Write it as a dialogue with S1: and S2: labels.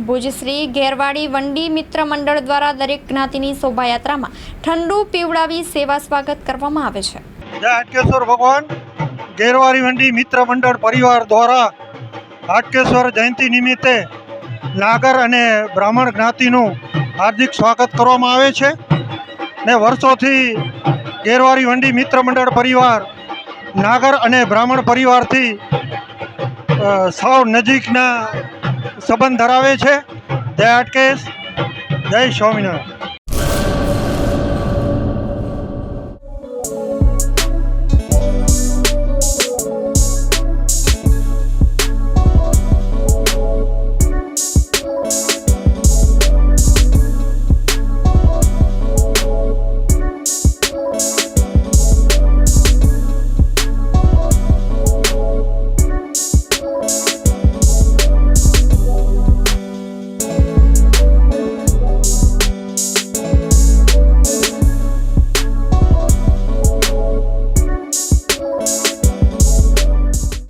S1: ભુજ શ્રી ઘેરવાડી વંડી મિત્ર મંડળ દ્વારા દરેક જ્ઞાતિની શોભાયાત્રામાં ઠંડુ પીવડાવી સેવા સ્વાગત કરવામાં આવે છે।
S2: જય હાટકેશ્વર ભગવાન। ઘેરવાડી વંડી મિત્ર મંડળ પરિવાર દ્વારા હાટકેશ્વર જયંતિ નિમિત્તે નાગર અને બ્રાહ્મણ જ્ઞાતિનું હાર્દિક સ્વાગત કરવામાં આવે છે ને વર્ષોથી ઘેરવાડી વંડી મિત્ર મંડળ પરિવાર નાગર અને બ્રાહ્મણ પરિવારથી સાવ નજીકના સંબંધ ધરાવે છે। જય હાટકેશ, જય સ્વામિનારાયણ।